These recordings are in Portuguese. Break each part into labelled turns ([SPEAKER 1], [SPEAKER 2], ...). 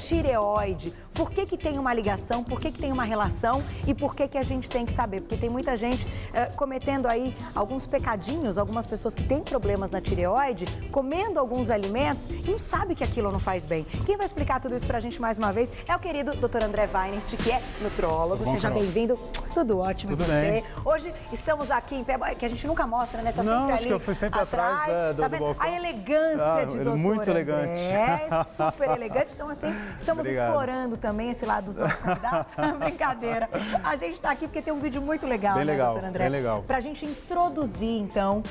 [SPEAKER 1] tireoide? Por que que tem uma ligação? Por que que tem uma relação? E por que que a gente tem que saber? Porque tem muita gente cometendo aí alguns pecadinhos, algumas pessoas que têm problemas na tireoide, comendo alguns alimentos e não sabe que aquilo não faz bem. Quem vai explicar tudo isso pra gente mais uma vez é o querido Dr. André Weinert, que é nutrólogo.
[SPEAKER 2] Bom,
[SPEAKER 1] Seja bem-vindo. Tudo ótimo.
[SPEAKER 2] Tudo
[SPEAKER 1] você.
[SPEAKER 2] bem.
[SPEAKER 1] Hoje estamos aqui em pé, que a gente nunca mostra, né? Tá sempre
[SPEAKER 2] Não,
[SPEAKER 1] ali
[SPEAKER 2] acho que eu fui sempre atrás
[SPEAKER 1] tá
[SPEAKER 2] do balcão.
[SPEAKER 1] A elegância de doutor
[SPEAKER 2] muito
[SPEAKER 1] André.
[SPEAKER 2] elegante.
[SPEAKER 1] É, super elegante. Então, assim, estamos
[SPEAKER 2] Obrigado.
[SPEAKER 1] explorando também esse lado dos nossos convidados. Brincadeira. A gente está aqui porque tem um vídeo muito legal,
[SPEAKER 2] Bem
[SPEAKER 1] né,
[SPEAKER 2] legal,
[SPEAKER 1] doutor André?
[SPEAKER 2] bem legal.
[SPEAKER 1] Pra gente introduzir, então,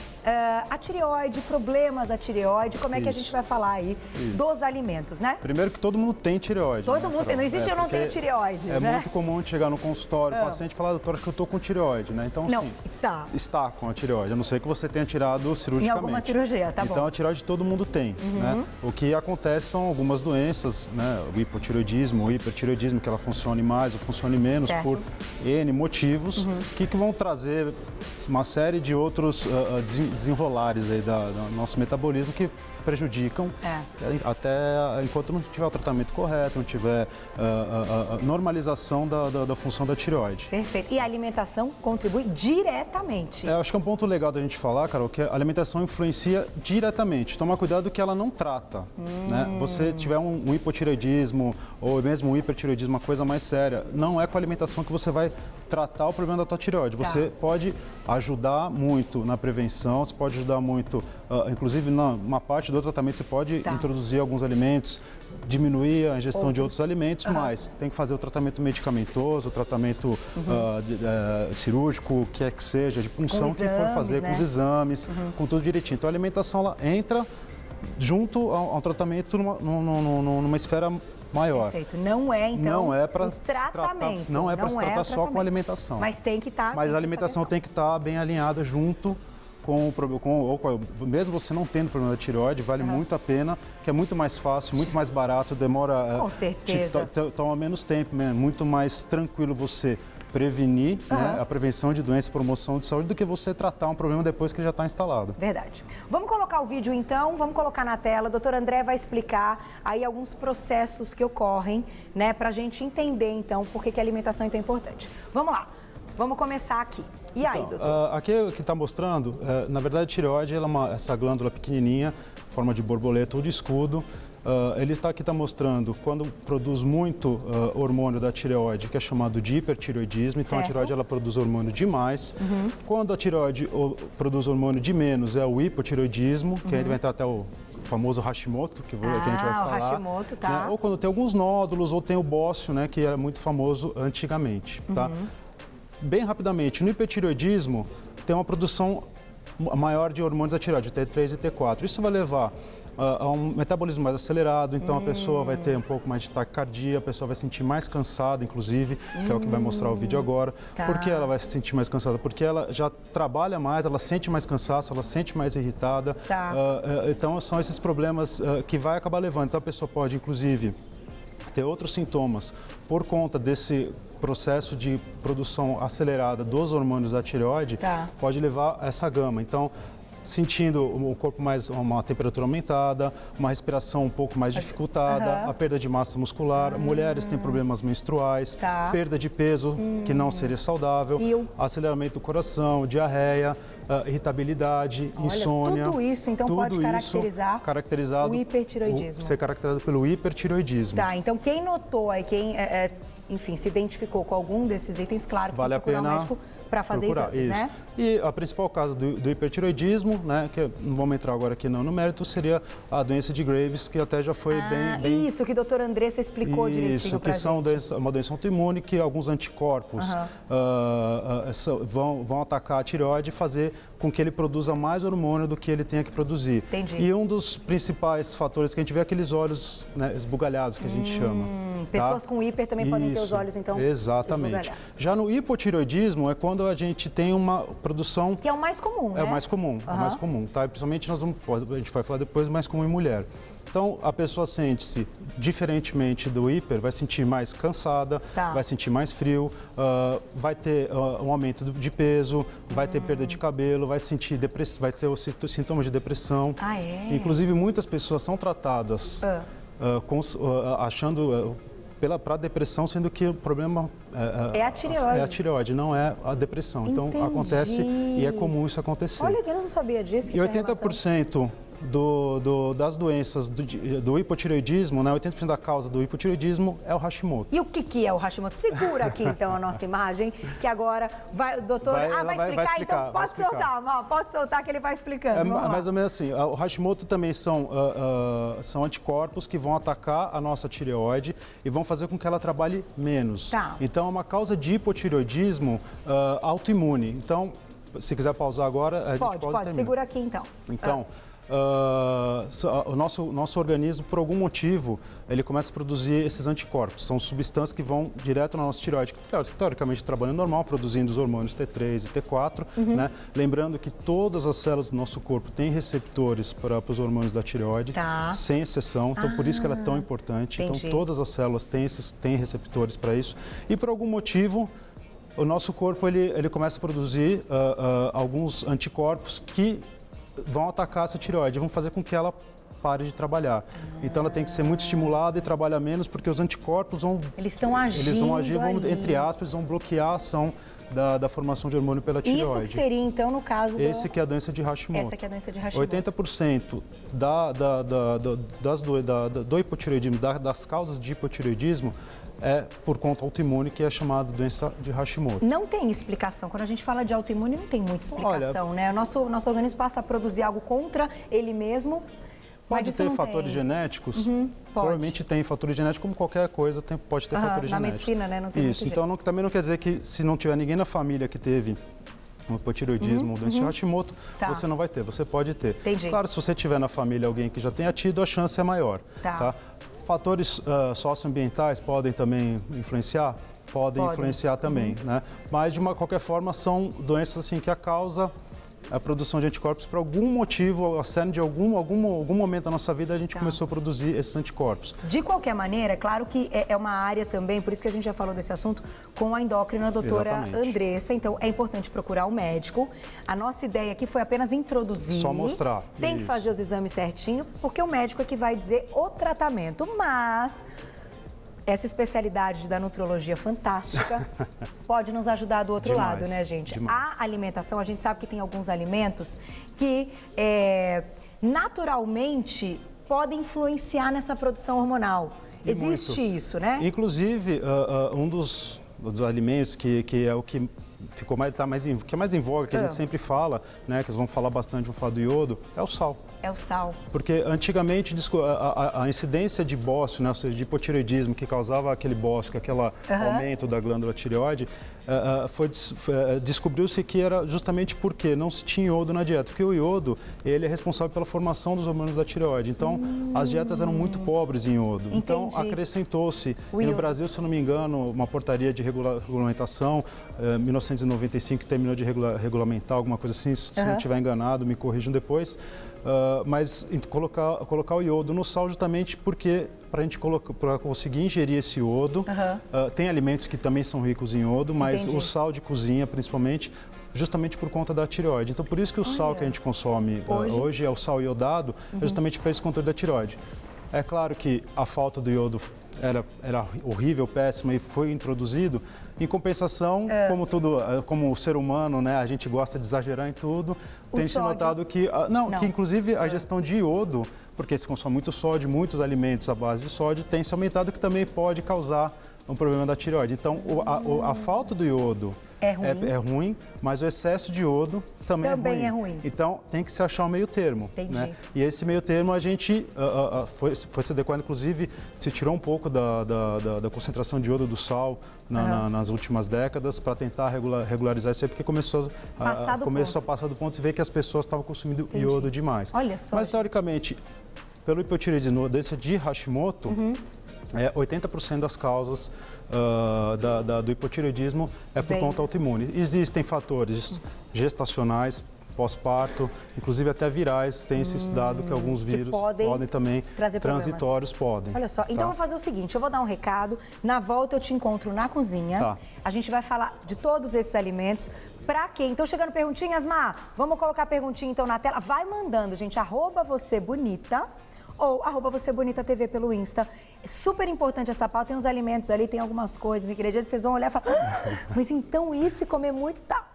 [SPEAKER 1] a tireoide, problemas da tireoide, como é que a gente vai falar aí dos alimentos, né?
[SPEAKER 2] Primeiro que todo mundo tem tireoide.
[SPEAKER 1] Todo
[SPEAKER 2] né,
[SPEAKER 1] mundo tem.
[SPEAKER 2] Carol?
[SPEAKER 1] Não existe eu não tenho
[SPEAKER 2] porque
[SPEAKER 1] tireoide,
[SPEAKER 2] É
[SPEAKER 1] né?
[SPEAKER 2] muito comum chegar no consultório, o paciente falar, doutor, acho que eu tô com tireoide, né? Então,
[SPEAKER 1] Não,
[SPEAKER 2] assim,
[SPEAKER 1] tá.
[SPEAKER 2] está com a tireoide, a não ser que você tenha tirado cirurgicamente.
[SPEAKER 1] Em alguma cirurgia, tá bom.
[SPEAKER 2] Então, a tireoide todo mundo tem, né? O que acontece são algumas doenças, né? O hipotireoidismo, o hipertireoidismo, que ela funcione mais ou funcione menos
[SPEAKER 1] Certo.
[SPEAKER 2] por N motivos, que vão trazer uma série de outros desenrolares aí do nosso metabolismo que prejudicam até enquanto não tiver o tratamento correto, não tiver normalização da função da tireoide.
[SPEAKER 1] Perfeito. E a alimentação contribui diretamente.
[SPEAKER 2] Acho que é um ponto legal da gente falar, Carol, que a alimentação influencia diretamente. Tomar cuidado que ela não trata. Né? Você tiver um hipotireoidismo ou mesmo um hipertireoidismo, uma coisa mais séria, não é com a alimentação que você vai tratar o problema da tua tireoide. Você pode ajudar muito na prevenção, você pode ajudar muito, inclusive numa parte do tratamento, você pode introduzir alguns alimentos, diminuir a ingestão de outros alimentos, mas tem que fazer o tratamento medicamentoso, o tratamento cirúrgico, o que é que seja, de punção, que for fazer, com os exames, com tudo direitinho. Então a alimentação ela entra junto ao tratamento numa esfera maior.
[SPEAKER 1] Perfeito. Não é, então,
[SPEAKER 2] não é para
[SPEAKER 1] tratamento.
[SPEAKER 2] Não é para se tratar só com alimentação.
[SPEAKER 1] Mas tem que estar...
[SPEAKER 2] Mas a alimentação tem que estar bem alinhada junto com o problema, mesmo você não tendo problema da tireoide, vale muito a pena, que é muito mais fácil, muito mais barato, demora...
[SPEAKER 1] Com certeza.
[SPEAKER 2] Toma menos tempo, muito mais tranquilo você prevenir, né, a prevenção de doença e promoção de saúde do que você tratar um problema depois que ele já está instalado.
[SPEAKER 1] Verdade. Vamos colocar o vídeo então, vamos colocar na tela. O doutor André vai explicar aí alguns processos que ocorrem, né, para a gente entender então por que a alimentação é tão importante. Vamos lá, vamos começar aqui. E aí, doutor?
[SPEAKER 2] Aqui o que está mostrando, na verdade a tireoide ela é essa glândula pequenininha, forma de borboleta ou de escudo. Ele está mostrando quando produz muito hormônio da tireoide, que é chamado de hipertireoidismo. Então a tireoide ela produz hormônio demais. Quando a tireoide produz hormônio de menos, é o hipotireoidismo, que aí vai entrar até o famoso Hashimoto, que a gente vai falar.
[SPEAKER 1] O Hashimoto, tá.
[SPEAKER 2] Né? Ou quando tem alguns nódulos, ou tem o bócio, né, que era muito famoso antigamente. Tá? Bem rapidamente, no hipertireoidismo tem uma produção maior de hormônios da tireoide, T3 e T4. Isso vai levar a um metabolismo mais acelerado, então a pessoa vai ter um pouco mais de taquicardia, a pessoa vai se sentir mais cansada, inclusive, que é o que vai mostrar o vídeo agora. Por que ela vai se sentir mais cansada? Porque ela já trabalha mais, ela sente mais cansaço, ela se sente mais irritada. Então são esses problemas que vai acabar levando. Então a pessoa pode, inclusive, ter outros sintomas por conta desse processo de produção acelerada dos hormônios da tireoide, pode levar a essa gama. Então, sentindo o corpo mais, uma temperatura aumentada, uma respiração um pouco mais dificultada, a perda de massa muscular, mulheres têm problemas menstruais, perda de peso, que não seria saudável, aceleramento do coração, diarreia, irritabilidade, insônia.
[SPEAKER 1] Tudo isso, então, pode caracterizar o hipertireoidismo.
[SPEAKER 2] Ser caracterizado pelo hipertireoidismo.
[SPEAKER 1] Tá, então quem notou aí, quem, enfim, se identificou com algum desses itens, claro que
[SPEAKER 2] vale
[SPEAKER 1] tem que procurar um médico para fazer exames, né?
[SPEAKER 2] E a principal causa do hipertireoidismo, né, que não vamos entrar agora aqui não no mérito, seria a doença de Graves, que até já foi bem...
[SPEAKER 1] Isso, que o doutor Andressa explicou direitinho pra gente.
[SPEAKER 2] Isso, que uma doença autoimune, que alguns anticorpos vão atacar a tireoide e fazer com que ele produza mais hormônio do que ele tenha que produzir.
[SPEAKER 1] Entendi.
[SPEAKER 2] E um dos principais fatores que a gente vê é aqueles olhos, né, esbugalhados, que a gente chama.
[SPEAKER 1] Pessoas com hiper também podem ter os olhos, então,
[SPEAKER 2] exatamente. Já no hipotireoidismo é quando a gente tem uma produção...
[SPEAKER 1] Que é o mais comum, né?
[SPEAKER 2] É o mais comum, é o mais comum, tá? E principalmente a gente vai falar depois, mais comum em mulher. Então, a pessoa sente-se, diferentemente do hiper, vai sentir mais cansada, vai sentir mais frio, vai ter um aumento de peso, vai ter perda de cabelo, vai sentir vai ter os sintomas de depressão. Inclusive, muitas pessoas são tratadas achando para a depressão, sendo que o problema
[SPEAKER 1] é a tireoide.
[SPEAKER 2] É a tireoide, não é a depressão. Então, acontece e é comum isso acontecer.
[SPEAKER 1] Olha, que eu não sabia disso.
[SPEAKER 2] E 80% das doenças do hipotireoidismo, né, 80% da causa do hipotireoidismo é o Hashimoto.
[SPEAKER 1] E o que é o Hashimoto? Segura aqui, então, a nossa imagem, que agora o doutor... vai explicar? Então pode soltar, Mal, pode soltar que ele vai explicando.
[SPEAKER 2] Mais ou menos assim, o Hashimoto também são anticorpos que vão atacar a nossa tireoide e vão fazer com que ela trabalhe menos.
[SPEAKER 1] Tá.
[SPEAKER 2] Então, é uma causa de hipotireoidismo autoimune. Então, se quiser pausar agora, a gente pode terminar.
[SPEAKER 1] Segura aqui, então.
[SPEAKER 2] Então... o nosso organismo, por algum motivo, ele começa a produzir esses anticorpos. São substâncias que vão direto na nossa tireoide, que teoricamente trabalham normal, produzindo os hormônios T3 e T4. Né? Lembrando que todas as células do nosso corpo têm receptores para os hormônios da tireoide, sem exceção. Então, por isso que ela é tão importante.
[SPEAKER 1] Entendi.
[SPEAKER 2] Então, todas as células têm receptores para isso. E, por algum motivo, o nosso corpo ele começa a produzir alguns anticorpos que vão atacar essa tireoide, vão fazer com que ela pare de trabalhar. Então ela tem que ser muito estimulada e trabalhar menos, porque os anticorpos vão...
[SPEAKER 1] Eles estão agindo.
[SPEAKER 2] Eles vão agir, entre aspas, vão bloquear a ação da formação de hormônio pela tireoide.
[SPEAKER 1] Isso que seria, então, no caso
[SPEAKER 2] Esse que é a doença de Hashimoto.
[SPEAKER 1] Essa que é a doença de Hashimoto.
[SPEAKER 2] 80% do hipotireoidismo, das causas de hipotireoidismo, é por conta autoimune, que é chamada doença de Hashimoto.
[SPEAKER 1] Não tem explicação. Quando a gente fala de autoimune, não tem muita explicação, né? O nosso organismo passa a produzir algo contra ele mesmo.
[SPEAKER 2] Pode ter fatores genéticos? Provavelmente tem fatores genéticos, como qualquer coisa pode ter fatores genéticos.
[SPEAKER 1] Na medicina, né? Não tem
[SPEAKER 2] isso. Então, também não quer dizer que se não tiver ninguém na família que teve um hipotireoidismo ou doença de Hashimoto, você não vai ter. Você pode ter.
[SPEAKER 1] Entendi.
[SPEAKER 2] Claro, se você tiver na família alguém que já tenha tido, a chance é maior. Tá? Fatores socioambientais podem também influenciar? Podem influenciar também, né? Mas, de qualquer forma, são doenças assim, que a causa a produção de anticorpos por algum motivo, a cerne de algum momento da nossa vida, a gente começou a produzir esses anticorpos.
[SPEAKER 1] De qualquer maneira, é claro que é uma área também, por isso que a gente já falou desse assunto, com a endócrina a doutora Andressa, então é importante procurar o médico. A nossa ideia aqui foi apenas introduzir.
[SPEAKER 2] Só mostrar.
[SPEAKER 1] Tem que fazer os exames certinho, porque o médico é que vai dizer o tratamento, mas... Essa especialidade da nutrologia fantástica pode nos ajudar do outro lado, né, gente? A alimentação, a gente sabe que tem alguns alimentos que naturalmente podem influenciar nessa produção hormonal. Existe isso, né?
[SPEAKER 2] Inclusive, um dos alimentos que é o que ficou que é mais em voga, que a gente sempre fala, né, que eles vão falar bastante, vão falar do iodo, é o sal.
[SPEAKER 1] É o sal.
[SPEAKER 2] Porque antigamente a incidência de bócio, né, ou seja, de hipotireoidismo, que causava aquele bócio, aquele aumento da glândula tireoide, descobriu-se que era justamente porque não se tinha iodo na dieta. Porque o iodo, ele é responsável pela formação dos hormônios da tireoide. Então, as dietas eram muito pobres em iodo.
[SPEAKER 1] Entendi.
[SPEAKER 2] Então, acrescentou-se. E no Brasil, se eu não me engano, uma portaria de regulamentação, 1995, que terminou de regulamentar alguma coisa assim. Se não estiver enganado, me corrijam depois. Mas colocar o iodo no sal justamente porque para a gente conseguir ingerir esse iodo, tem alimentos que também são ricos em iodo, mas o sal de cozinha principalmente, justamente por conta da tireoide. Então por isso que o sal que a gente consome hoje é o sal iodado, justamente para esse controle da tireoide. É claro que a falta do iodo era horrível, péssima e foi introduzido. Em compensação, como o ser humano, né, a gente gosta de exagerar em tudo, tem se notado que, que inclusive a gestão de iodo, porque se consome muito sódio, muitos alimentos à base de sódio, tem se aumentado, que também pode causar um problema da tireoide. Então, a falta do iodo é ruim, mas o excesso de iodo também é ruim. Então, tem que se achar um meio termo. Né? E esse meio termo a gente foi se adequando, inclusive, se tirou um pouco da concentração de iodo do sal nas últimas décadas para tentar regularizar isso aí, porque começou a passar do ponto e ver que as pessoas estavam consumindo iodo demais.
[SPEAKER 1] Olha só,
[SPEAKER 2] mas, teoricamente, pelo hipotireoidismo, doença de Hashimoto, 80% das causas do hipotireoidismo é por conta autoimune. Existem fatores gestacionais, pós-parto, inclusive até virais, tem se estudado que alguns vírus podem também, transitórios podem.
[SPEAKER 1] Olha só, então eu vou fazer o seguinte, eu vou dar um recado, na volta eu te encontro na cozinha, a gente vai falar de todos esses alimentos. Pra quê? Então, chegando perguntinhas, Má, vamos colocar a perguntinha então na tela, vai mandando, gente, @vocêbonita. ou @VocêBonitaTV pelo Insta. É super importante essa pauta, tem uns alimentos ali, tem algumas coisas, ingredientes, vocês vão olhar e falar, mas então isso, comer muito, tá?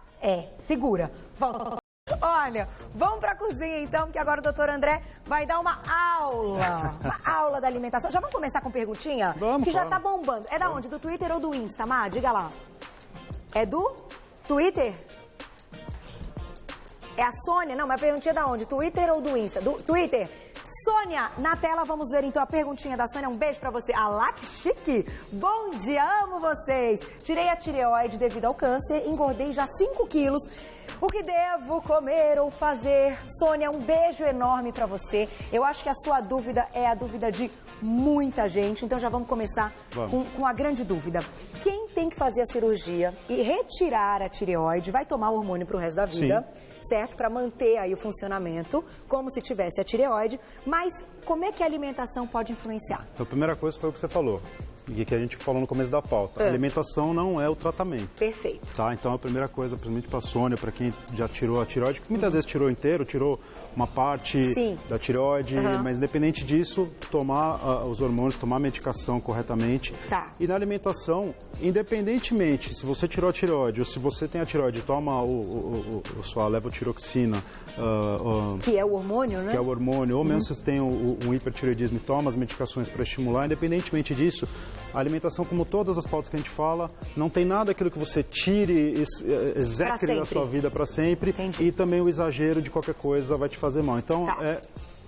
[SPEAKER 1] Segura. Volta. Olha, vamos para a cozinha então, que agora o doutor André vai dar uma aula da alimentação. Já vamos começar com perguntinha?
[SPEAKER 2] Vamos,
[SPEAKER 1] que já tá bombando. É da onde? Do Twitter ou do Insta, Má? Diga lá. É do Twitter? É a Sônia? Não, mas a perguntinha é da onde? Twitter ou do Insta? Do Twitter. Sônia, na tela vamos ver então a perguntinha da Sônia. Um beijo pra você. Alá, que chique! Bom dia, amo vocês! Tirei a tireoide devido ao câncer, engordei já 5 quilos. O que devo comer ou fazer? Sônia, um beijo enorme pra você. Eu acho que a sua dúvida é a dúvida de muita gente, então já vamos começar com a grande dúvida. Quem tem que fazer a cirurgia e retirar a tireoide vai tomar o hormônio pro resto da vida? Sim. Certo? Para manter aí o funcionamento, como se tivesse a tireoide. Mas como é que a alimentação pode influenciar?
[SPEAKER 2] Então, a primeira coisa foi o que você falou, e que a gente falou no começo da pauta. A alimentação não é o tratamento.
[SPEAKER 1] Perfeito.
[SPEAKER 2] Tá? Então, a primeira coisa, principalmente para a Sônia, para quem já tirou a tireoide, que muitas vezes tirou inteiro, tirou uma parte da tireoide, mas independente disso, tomar os hormônios, tomar a medicação corretamente.
[SPEAKER 1] Tá.
[SPEAKER 2] E na alimentação, independentemente se você tirou a tireoide ou se você tem a tireoide, toma sua levotiroxina,
[SPEAKER 1] que é o hormônio, né?
[SPEAKER 2] Que é o hormônio, ou mesmo se você tem um hipertireoidismo e toma as medicações para estimular, independentemente disso, a alimentação, como todas as pautas que a gente fala, não tem nada aquilo que você tire, execre da sua vida para sempre.
[SPEAKER 1] Entendi.
[SPEAKER 2] E também o exagero de qualquer coisa vai te fazer mal. Então,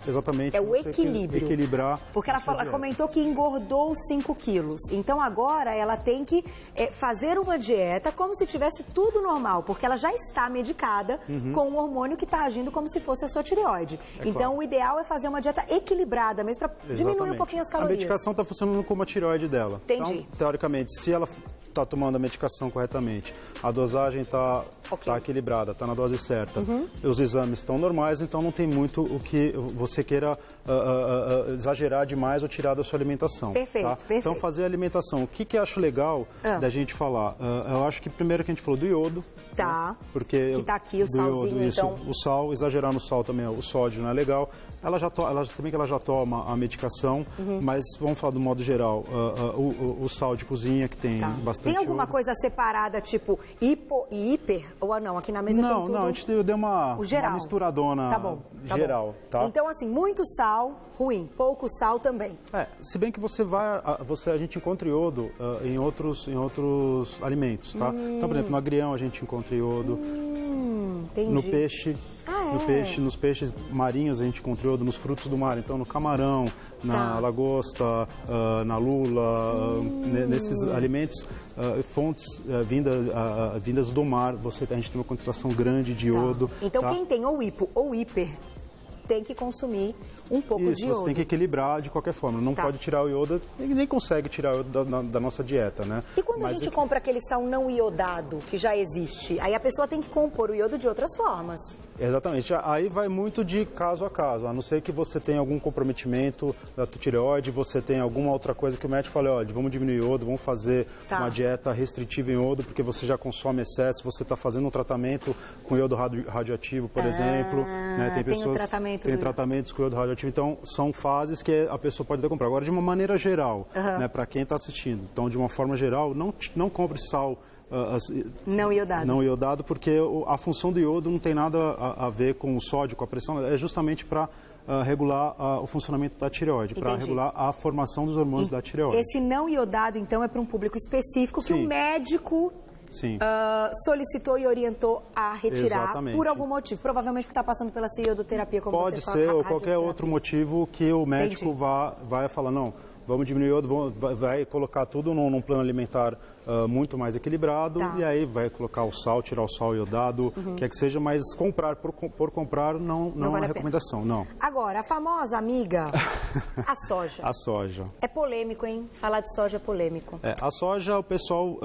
[SPEAKER 2] exatamente.
[SPEAKER 1] É o equilíbrio.
[SPEAKER 2] Equilibrar.
[SPEAKER 1] Porque ela comentou que engordou 5 quilos. Então agora ela tem que fazer uma dieta como se tivesse tudo normal. Porque ela já está medicada com um hormônio que está agindo como se fosse a sua tireoide. Então o ideal é fazer uma dieta equilibrada mesmo para diminuir um pouquinho as calorias.
[SPEAKER 2] A medicação está funcionando como a tireoide dela.
[SPEAKER 1] Entendi.
[SPEAKER 2] Então, teoricamente, se ela está tomando a medicação corretamente, a dosagem está equilibrada, está na dose certa, os exames estão normais, então não tem muito o que você queira exagerar demais ou tirar da sua alimentação.
[SPEAKER 1] Perfeito,
[SPEAKER 2] tá?
[SPEAKER 1] perfeito.
[SPEAKER 2] Então, fazer a alimentação. O que eu acho legal da gente falar? Eu acho que primeiro que a gente falou do iodo.
[SPEAKER 1] Tá.
[SPEAKER 2] Né? Porque
[SPEAKER 1] que tá aqui o salzinho,
[SPEAKER 2] iodo,
[SPEAKER 1] então.
[SPEAKER 2] O sal, exagerar no sal também, o sódio não é legal. Também que ela já toma a medicação, mas vamos falar do modo geral, o sal de cozinha, que tem bastante.
[SPEAKER 1] Tem alguma coisa separada, tipo hipo e hiper? Ou não? Aqui na mesa tem tudo?
[SPEAKER 2] Não, a gente deu uma misturadona geral. Tá?
[SPEAKER 1] Então, assim, muito sal, ruim. Pouco sal também.
[SPEAKER 2] Se bem que a gente encontra iodo em outros alimentos, tá? Então, por exemplo, no agrião a gente encontra iodo.
[SPEAKER 1] Entendi.
[SPEAKER 2] No peixe. Nos peixes marinhos a gente encontra iodo, nos frutos do mar, então no camarão, na lagosta, na lula, nesses alimentos, fontes vindas do mar, a gente tem uma concentração grande de iodo.
[SPEAKER 1] Então quem tem ou hipo ou hiper tem que consumir um pouco de iodo.
[SPEAKER 2] Você tem que equilibrar de qualquer forma. Não pode tirar o iodo, nem consegue tirar o iodo da nossa dieta, né?
[SPEAKER 1] E quando a gente compra aquele sal não iodado, que já existe, aí a pessoa tem que compor o iodo de outras formas.
[SPEAKER 2] Exatamente. Aí vai muito de caso a caso. A não ser que você tenha algum comprometimento da tireoide, você tem alguma outra coisa que o médico fala, olha, vamos diminuir o iodo, vamos fazer uma dieta restritiva em iodo, porque você já consome excesso, você está fazendo um tratamento com iodo radioativo, por exemplo. Né? Tem tratamentos com iodo radioativo. Então, são fases que a pessoa pode até comprar. Agora, de uma maneira geral, né, para quem está assistindo. Então, de uma forma geral, não compre sal
[SPEAKER 1] não
[SPEAKER 2] iodado, porque a função do iodo não tem nada a ver com o sódio, com a pressão, é justamente para regular o funcionamento da tireoide, para regular a formação dos hormônios da tireoide.
[SPEAKER 1] Esse não iodado, então, é para um público específico que o médico solicitou e orientou a retirar por algum motivo. Provavelmente porque está passando pela iodoterapia, como
[SPEAKER 2] Pode ser, ou qualquer outro motivo que o médico vai falar, não, vamos diminuir o iodo, vai colocar tudo num plano alimentar muito mais equilibrado, e aí vai colocar o sal, tirar o sal iodado, quer que seja, mas comprar por comprar não é uma recomendação, não.
[SPEAKER 1] Agora, a famosa amiga, a soja.
[SPEAKER 2] A soja.
[SPEAKER 1] É polêmico, hein? Falar de soja é polêmico.
[SPEAKER 2] A soja, o pessoal...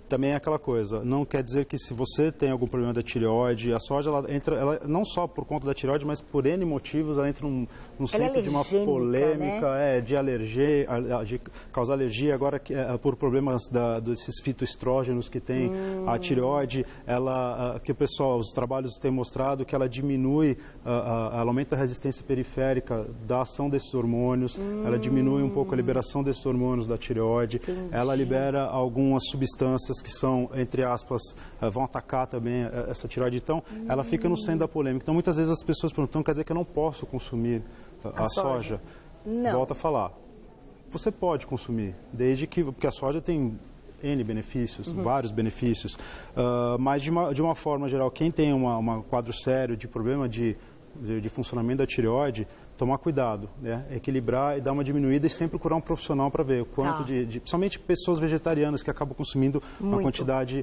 [SPEAKER 2] também é aquela coisa, não quer dizer que se você tem algum problema da tireoide, a soja, ela não só por conta da tireoide, mas por N motivos, ela entra num centro de uma polêmica,
[SPEAKER 1] né?
[SPEAKER 2] De alergia, de causar alergia, agora por problemas desses fitoestrógenos que tem a tireoide, que o pessoal, os trabalhos têm mostrado que ela diminui, ela aumenta a resistência periférica da ação desses hormônios, ela diminui um pouco a liberação desses hormônios da tireoide, ela libera algumas substâncias que são, entre aspas, vão atacar também essa tireoide. Então, ela fica no centro da polêmica. Então, muitas vezes as pessoas perguntam, quer dizer que eu não posso consumir a soja?
[SPEAKER 1] Não.
[SPEAKER 2] Volta a falar. Você pode consumir, porque a soja tem N benefícios, vários benefícios. Mas, de uma forma geral, quem tem um quadro sério de problema de funcionamento da tireoide, tomar cuidado, né? Equilibrar e dar uma diminuída e sempre procurar um profissional para ver o quanto principalmente pessoas vegetarianas que acabam consumindo uma quantidade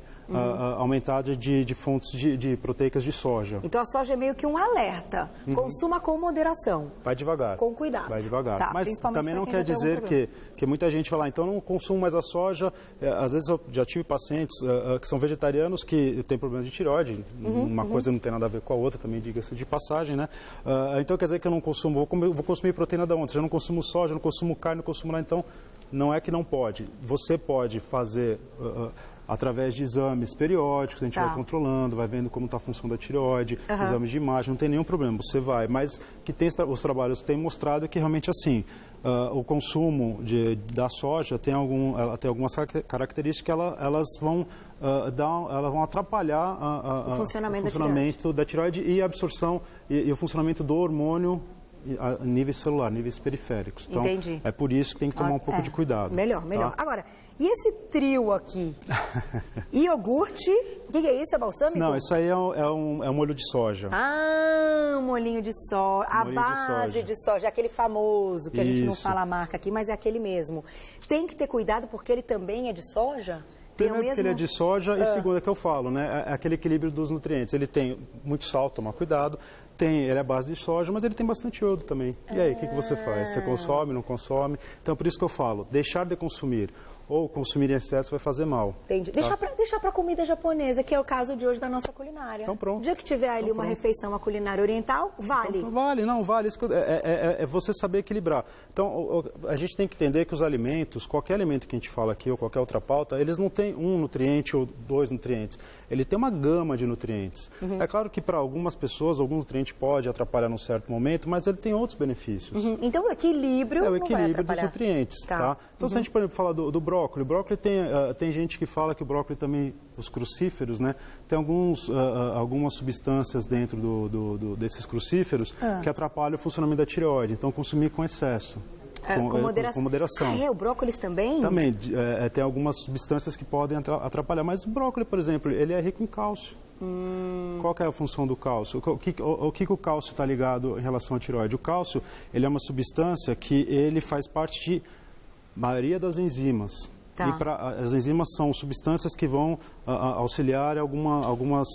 [SPEAKER 2] aumentada de fontes de proteicas de soja.
[SPEAKER 1] Então a soja é meio que um alerta. Consuma com moderação.
[SPEAKER 2] Vai devagar.
[SPEAKER 1] Com cuidado.
[SPEAKER 2] Vai devagar.
[SPEAKER 1] Tá,
[SPEAKER 2] mas também não quer dizer que muita gente fala, então não consumo mais a soja. Às vezes eu já tive pacientes que são vegetarianos que têm problemas de tireoide. Uma coisa não tem nada a ver com a outra, também diga-se de passagem, né? Então quer dizer que eu não consumo, vou consumir proteína da onde? Se eu não consumo soja, não consumo carne, não consumo lá, então não é que não pode. Você pode fazer através de exames periódicos, a gente vai controlando, vai vendo como está a função da tireoide, exames de imagem, não tem nenhum problema, você vai. Mas que os trabalhos têm mostrado que realmente assim, o consumo da soja ela tem algumas características que elas vão atrapalhar o funcionamento da tireoide e a absorção e o funcionamento do hormônio a nível celular, níveis periféricos. Então,
[SPEAKER 1] entendi.
[SPEAKER 2] É por isso que tem que tomar um pouco de cuidado.
[SPEAKER 1] Melhor. Tá? Agora, e esse trio aqui? Iogurte, o que é isso? É balsâmico?
[SPEAKER 2] Não, isso aí é um molho de soja.
[SPEAKER 1] Ah, um molhinho de soja. A base de soja, aquele famoso, que a gente não fala a marca aqui, mas é aquele mesmo. Tem que ter cuidado porque ele também é de soja?
[SPEAKER 2] Primeiro porque ele é de soja e segundo é que eu falo, né? É aquele equilíbrio dos nutrientes. Ele tem muito sal, tomar cuidado. Ele é a base de soja, mas ele tem bastante iodo também. E aí, o que você faz? Você consome, não consome? Então, por isso que eu falo, deixar de consumir ou consumir em excesso vai fazer mal.
[SPEAKER 1] Entendi.
[SPEAKER 2] Tá?
[SPEAKER 1] Deixar para comida japonesa, que é o caso de hoje da nossa culinária.
[SPEAKER 2] Então pronto.
[SPEAKER 1] O dia que tiver ali uma refeição, a culinária oriental, vale.
[SPEAKER 2] Então, vale. Isso é você saber equilibrar. Então, a gente tem que entender que os alimentos, qualquer alimento que a gente fala aqui ou qualquer outra pauta, eles não têm um nutriente ou dois nutrientes. Ele tem uma gama de nutrientes. É claro que para algumas pessoas, algum nutriente pode atrapalhar num certo momento, mas ele tem outros benefícios.
[SPEAKER 1] Então, o equilíbrio
[SPEAKER 2] é o equilíbrio dos nutrientes.
[SPEAKER 1] Tá?
[SPEAKER 2] Então, se a gente, por exemplo, falar do brócolis, o brócolis tem gente que fala que o brócolis também, os crucíferos, né, tem algumas substâncias dentro desses crucíferos que atrapalham o funcionamento da tireoide. Então, consumir com excesso. Com moderação.
[SPEAKER 1] O brócolis também?
[SPEAKER 2] Também, tem algumas substâncias que podem atrapalhar, mas o brócolis, por exemplo, ele é rico em cálcio. Qual que é a função do cálcio? O que o cálcio está ligado em relação à tireoide? O cálcio, ele é uma substância que ele faz parte de maioria das enzimas.
[SPEAKER 1] Tá.
[SPEAKER 2] E as enzimas são substâncias que vão auxiliar algumas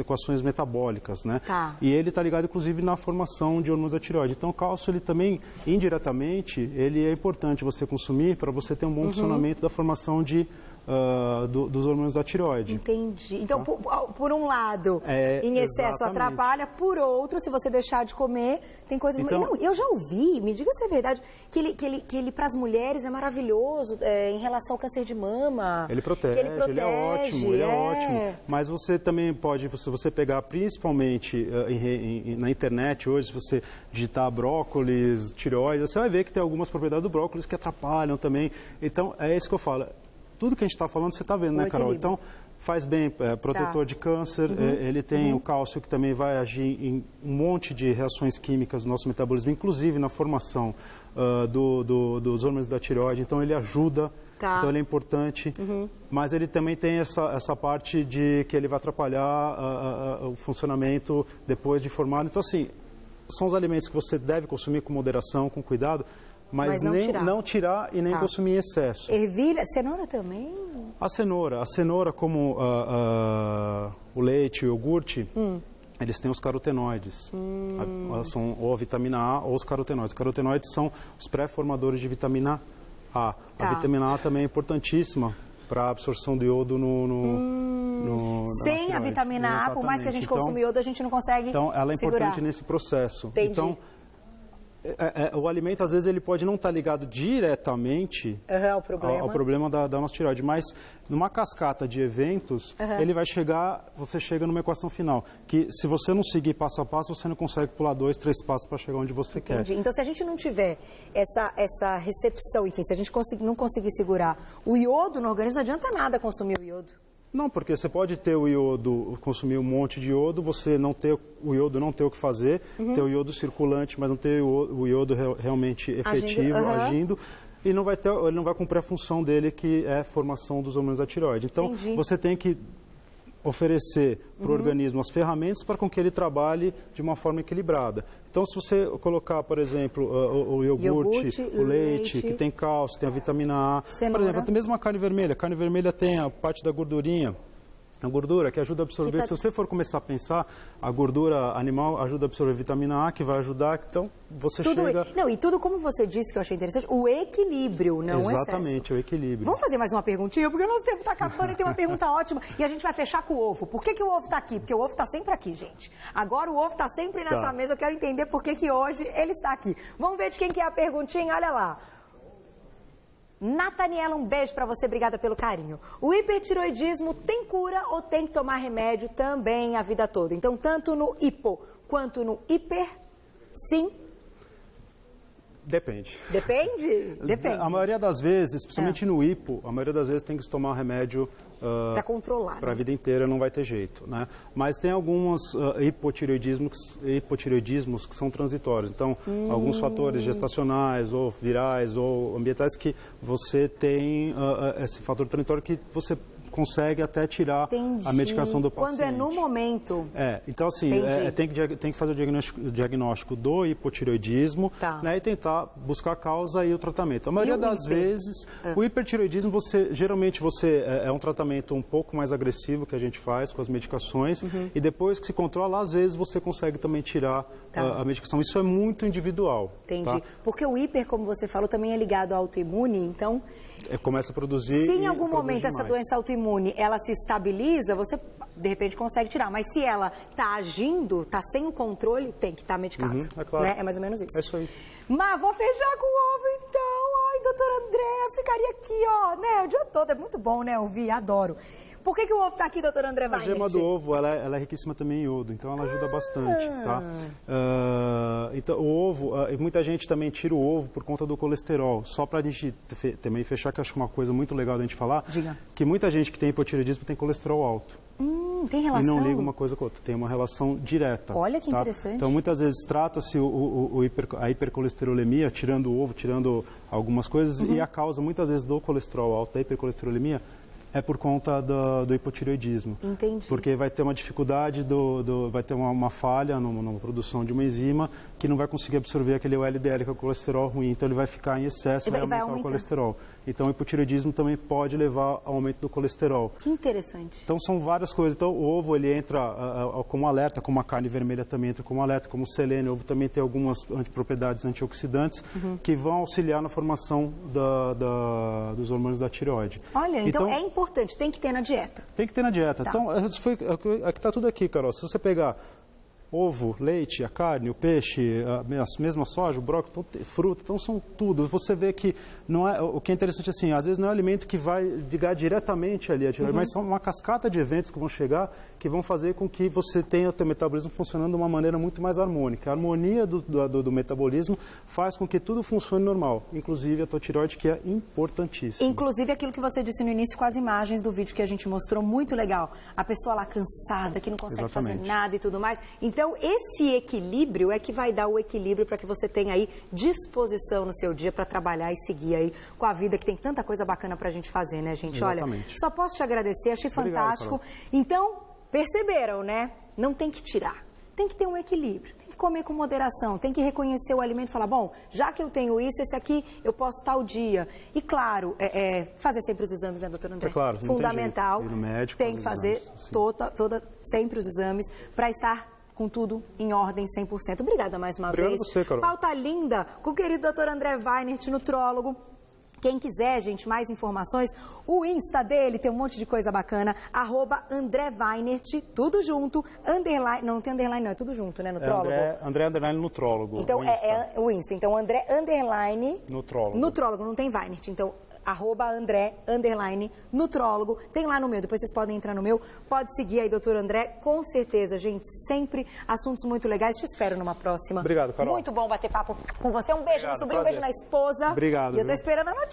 [SPEAKER 2] equações metabólicas, né?
[SPEAKER 1] Tá.
[SPEAKER 2] E ele está ligado, inclusive, na formação de hormônios da tireoide. Então, o cálcio, ele também, indiretamente, ele é importante você consumir para você ter um bom funcionamento da formação dos hormônios da tireoide.
[SPEAKER 1] Entendi. Então, por um lado, em excesso atrapalha, por outro, se você deixar de comer, tem coisas...
[SPEAKER 2] Então,
[SPEAKER 1] não, eu já ouvi, me diga se é verdade, que ele para as mulheres é maravilhoso em relação ao câncer de mama.
[SPEAKER 2] Ele protege, ele é ótimo. Mas você também pode, se você pegar principalmente na internet hoje, se você digitar brócolis, tireoide, você vai ver que tem algumas propriedades do brócolis que atrapalham também. Então, é isso que eu falo. Tudo que a gente está falando, você está vendo, né, Carol? Então, faz bem, protetor de câncer, ele tem o cálcio que também vai agir em um monte de reações químicas do nosso metabolismo, inclusive na formação dos hormônios da tireoide, então ele ajuda, então ele é importante, mas ele também tem essa parte de que ele vai atrapalhar o funcionamento depois de formado. Então, assim, são os alimentos que você deve consumir com moderação, com cuidado, mas não tirar e nem consumir em excesso. Ervilha,
[SPEAKER 1] cenoura também?
[SPEAKER 2] A cenoura como o leite, o iogurte, eles têm os carotenoides. São ou a vitamina A ou os carotenoides. Os carotenoides são os pré-formadores de vitamina A. A vitamina A também é importantíssima para a absorção do iodo
[SPEAKER 1] sem a vitamina A, por mais que a gente consuma iodo, a gente não consegue
[SPEAKER 2] Então, ela é
[SPEAKER 1] segurar.
[SPEAKER 2] importante nesse processo.
[SPEAKER 1] Entendi.
[SPEAKER 2] Então, o alimento, às vezes, ele pode não estar ligado diretamente ao problema da nossa tireoide, mas numa cascata de eventos, ele vai você chega numa equação final, que se você não seguir passo a passo, você não consegue pular 2, 3 passos para chegar onde você quer.
[SPEAKER 1] Então, se a gente não tiver essa recepção, enfim, se a gente não conseguir segurar o iodo no organismo, não adianta nada consumir o iodo.
[SPEAKER 2] Não, porque você pode ter o iodo, consumir um monte de iodo, você não ter o iodo, não ter o que fazer, ter o iodo circulante, mas não ter o iodo realmente efetivo, agindo, e ele não vai cumprir a função dele, que é a formação dos hormônios da tireoide. Então, você tem que oferecer para o organismo as ferramentas para com que ele trabalhe de uma forma equilibrada. Então, se você colocar, por exemplo, o iogurte, o leite, que tem cálcio, tem a vitamina A,
[SPEAKER 1] cenoura.
[SPEAKER 2] por exemplo, até mesmo a carne vermelha. A carne vermelha tem a parte da gordurinha, a gordura que ajuda a absorver. Se você for começar a pensar, a gordura animal ajuda a absorver vitamina A, que vai ajudar, então você chega...
[SPEAKER 1] Não, e tudo como você disse, que eu achei interessante, o equilíbrio, não o excesso.
[SPEAKER 2] Exatamente, o equilíbrio.
[SPEAKER 1] Vamos fazer mais uma perguntinha, porque o nosso tempo está acabando e tem uma pergunta ótima. E a gente vai fechar com o ovo. Por que o ovo está aqui? Porque o ovo está sempre aqui, gente. Agora o ovo está sempre nessa mesa, eu quero entender por que hoje ele está aqui. Vamos ver de quem que é a perguntinha, olha lá. Nathaniela, um beijo pra você, obrigada pelo carinho. O hipertiroidismo tem cura ou tem que tomar remédio também a vida toda? Então, tanto no hipo quanto no hiper, sim?
[SPEAKER 2] Depende.
[SPEAKER 1] Depende? Depende.
[SPEAKER 2] A maioria das vezes, principalmente no hipo, a maioria das vezes tem que se tomar remédio
[SPEAKER 1] para controlar.
[SPEAKER 2] Para a vida inteira, não vai ter jeito, né? Mas tem alguns hipotireoidismos que são transitórios. Então, alguns fatores gestacionais ou virais ou ambientais que você tem esse fator transitório que você consegue até tirar a medicação do paciente.
[SPEAKER 1] Quando é no momento.
[SPEAKER 2] Então assim, tem que fazer o diagnóstico do hipotireoidismo, né, e tentar buscar a causa e o tratamento. A maioria das vezes, o hipertireoidismo, geralmente é um tratamento um pouco mais agressivo que a gente faz com as medicações, e depois que se controla, às vezes você consegue também tirar a medicação. Isso é muito individual.
[SPEAKER 1] Entendi. Porque o hiper, como você falou, também é ligado ao autoimune, então...
[SPEAKER 2] começa a produzir.
[SPEAKER 1] Se em algum momento essa doença autoimune ela se estabiliza, você de repente consegue tirar. Mas se ela está agindo, está sem o controle, tem que estar medicado.
[SPEAKER 2] É claro.
[SPEAKER 1] Né? É mais ou menos isso.
[SPEAKER 2] É isso aí.
[SPEAKER 1] Mas vou fechar com o ovo então. Ai, doutora Andréa, ficaria aqui, ó, né? O dia todo. É muito bom, né? Ouvir, adoro. Por que o ovo está aqui, doutora André Weinert?
[SPEAKER 2] A gema do ovo, ela é riquíssima também em iodo, então ela ajuda bastante, tá? Então, o ovo, muita gente também tira o ovo por conta do colesterol. Só para a gente também fechar, que eu acho uma coisa muito legal da gente falar, que muita gente que tem hipotireoidismo tem colesterol alto.
[SPEAKER 1] Tem relação?
[SPEAKER 2] E não liga uma coisa com a outra, tem uma relação direta.
[SPEAKER 1] Olha que interessante.
[SPEAKER 2] Então, muitas vezes trata-se a hipercolesterolemia, tirando o ovo, tirando algumas coisas, e a causa, muitas vezes, do colesterol alto, da hipercolesterolemia, é por conta do hipotireoidismo.
[SPEAKER 1] Entendi.
[SPEAKER 2] Porque vai ter uma dificuldade, vai ter uma falha na produção de uma enzima que não vai conseguir absorver aquele LDL, que é o colesterol ruim. Então ele vai ficar em excesso e vai aumentar o colesterol. Então o hipotireoidismo também pode levar ao aumento do colesterol.
[SPEAKER 1] Que interessante.
[SPEAKER 2] Então são várias coisas. Então o ovo ele entra como alerta, como a carne vermelha também entra como alerta, como o selênio. O ovo também tem algumas propriedades antioxidantes que vão auxiliar na formação dos hormônios da tireoide.
[SPEAKER 1] Olha, então é importante, tem que ter na dieta.
[SPEAKER 2] Tem que ter na dieta. Então, aqui está tudo aqui, Carol. Se você pegar ovo, leite, a carne, o peixe, a mesma soja, o brócolis, fruta, então são tudo. Você vê que não é, o que é interessante assim, às vezes não é um alimento que vai ligar diretamente ali a tireoide, mas são uma cascata de eventos que vão chegar, que vão fazer com que você tenha o teu metabolismo funcionando de uma maneira muito mais harmônica. A harmonia do metabolismo faz com que tudo funcione normal, inclusive a tua tireoide, que é importantíssima.
[SPEAKER 1] Inclusive aquilo que você disse no início com as imagens do vídeo que a gente mostrou, muito legal. A pessoa lá cansada, que não consegue fazer nada e tudo mais. Então, esse equilíbrio é que vai dar o equilíbrio para que você tenha aí disposição no seu dia para trabalhar e seguir aí com a vida, que tem tanta coisa bacana para a gente fazer, né, gente?
[SPEAKER 2] Exatamente.
[SPEAKER 1] Olha, só posso te agradecer, achei fantástico.
[SPEAKER 2] Obrigado,
[SPEAKER 1] então, perceberam, né? Não tem que tirar, tem que ter um equilíbrio, tem que comer com moderação, tem que reconhecer o alimento e falar, bom, já que eu tenho isso, esse aqui eu posso tal dia. E claro, fazer sempre os exames, né, doutora André?
[SPEAKER 2] É claro,
[SPEAKER 1] fundamental,
[SPEAKER 2] não tem jeito. Ir no médico,
[SPEAKER 1] tem que fazer sempre os exames para estar com tudo em ordem 100%. Obrigada mais uma vez.
[SPEAKER 2] Obrigado a você, Carol.
[SPEAKER 1] Pauta linda com o querido doutor André Weinert, nutrólogo. Quem quiser, gente, mais informações, o Insta dele tem um monte de coisa bacana, @André Weinert, tudo junto, underline, não tem underline não, é tudo junto, né, nutrólogo?
[SPEAKER 2] André underline nutrólogo.
[SPEAKER 1] Então é o Insta, então André underline
[SPEAKER 2] nutrólogo.
[SPEAKER 1] Nutrólogo, não tem Weinert, então @André underline nutrólogo, tem lá no meu, depois vocês podem entrar no meu, pode seguir aí, doutor André, com certeza, gente, sempre assuntos muito legais, te espero numa próxima.
[SPEAKER 2] Obrigado, Carol.
[SPEAKER 1] Muito bom bater papo com você, um beijo no sobrinho, um beijo na esposa.
[SPEAKER 2] Obrigado.
[SPEAKER 1] E eu tô esperando a notícia.